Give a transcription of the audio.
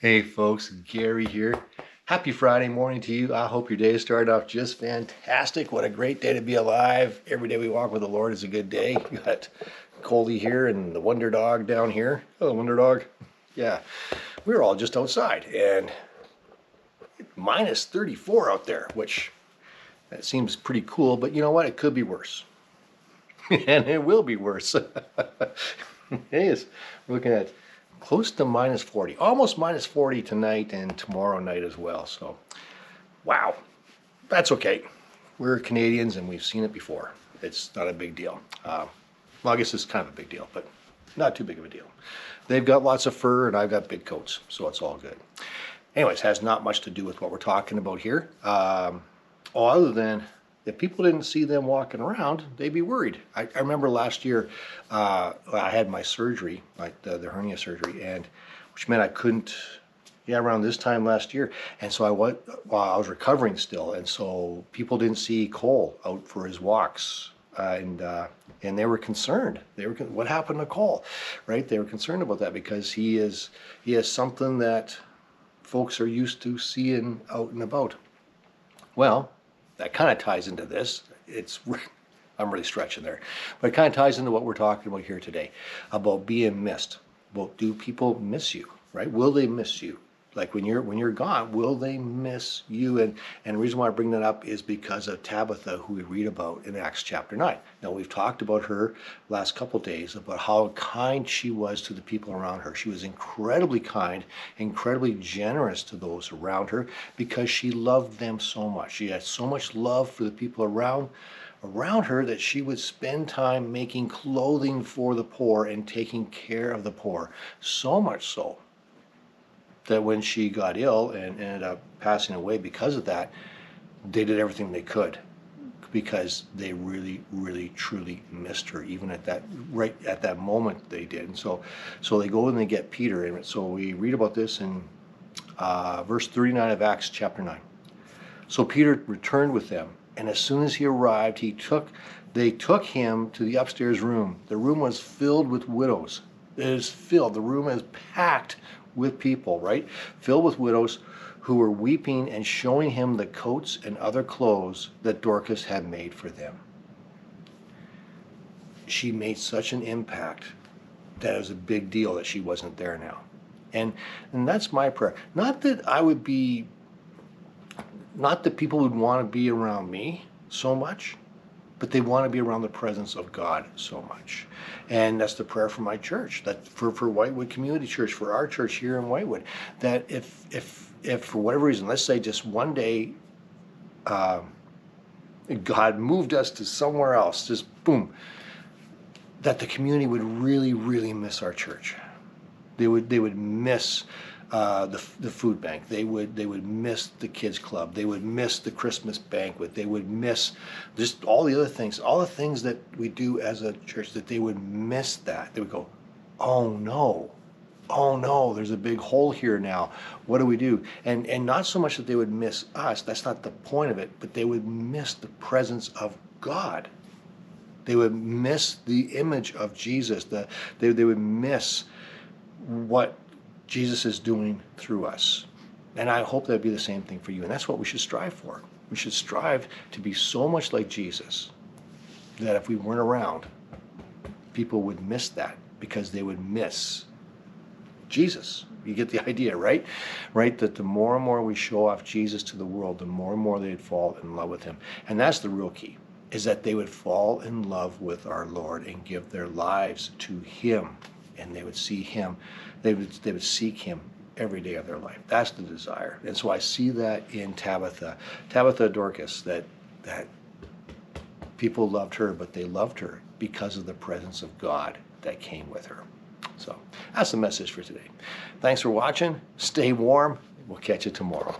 Hey folks, Gary here. Happy Friday morning to you. I hope your day started off just fantastic. What a great day to be alive. Every day we walk with the Lord is a good day. You got Coley here and the Wonder Dog down here. Hello, Wonder Dog. Yeah, we were all just outside and minus 34 out there, which that seems pretty cool, but you know what? It could be worse. And it will be worse. We're looking at close to minus 40, almost minus 40 tonight and tomorrow night as well. So, wow, that's okay. We're Canadians and we've seen it before. It's not a big deal. Well, I guess it's kind of a big deal, but not too big of a deal. They've got lots of fur and I've got big coats, so it's all good. Anyways, has not much to do with what we're talking about here. Other than if people didn't see them walking around, they'd be worried. I remember last year I had my surgery, like the hernia surgery, and which meant I couldn't, around this time last year. And so I was recovering still, and so people didn't see Cole out for his walks. And they were concerned. What happened to Cole, right? They were concerned about that because he has something that folks are used to seeing out and about. Well, that kind of ties into this. I'm really stretching there, but it kind of ties into what we're talking about here today, about being missed. Well, do people miss you, right? Will they miss you? Like when you're gone, will they miss you? And the reason why I bring that up is because of Tabitha, who we read about in Acts chapter 9. Now, we've talked about her last couple of days, about how kind she was to the people around her. She was incredibly kind, incredibly generous to those around her because she loved them so much. She had so much love for the people around her that she would spend time making clothing for the poor and taking care of the poor. So much so that when she got ill and ended up passing away because of that, they did everything they could because they really, really, truly missed her. Even right at that moment they did. And so they go and they get Peter. And so we read about this in verse 39 of Acts chapter 9. So Peter returned with them, and as soon as he arrived, they took him to the upstairs room. The room was filled with widows. It is filled. The room is packed with people, right? Filled with widows who were weeping and showing him the coats and other clothes that Dorcas had made for them. She made such an impact that it was a big deal that she wasn't there now. And that's my prayer. Not that people would want to be around me so much, but they want to be around the presence of God so much. And that's the prayer for my church, that for Whitewood Community Church, for our church here in Whitewood, that if for whatever reason, let's say just one day, God moved us to somewhere else, just boom, that the community would really, really miss our church. They would miss the food bank. They would miss the kids club. They would miss the Christmas banquet. They would miss just all the other things, all the things that we do as a church, that they would miss that. They would go, oh no, there's a big hole here now. What do we do? And not so much that they would miss us, that's not the point of it, but they would miss the presence of God. They would miss the image of Jesus. They would miss what Jesus is doing through us. And I hope that'd be the same thing for you. And that's what we should strive for. We should strive to be so much like Jesus that if we weren't around, people would miss that because they would miss Jesus. You get the idea, right? Right? That the more and more we show off Jesus to the world, the more and more they'd fall in love with him. And that's the real key, is that they would fall in love with our Lord and give their lives to him. And they would see him, they would seek him every day of their life. That's the desire. And so I see that in Tabitha Dorcas, that people loved her, but they loved her because of the presence of God that came with her. So that's the message for today. Thanks for watching. Stay warm. We'll catch you tomorrow.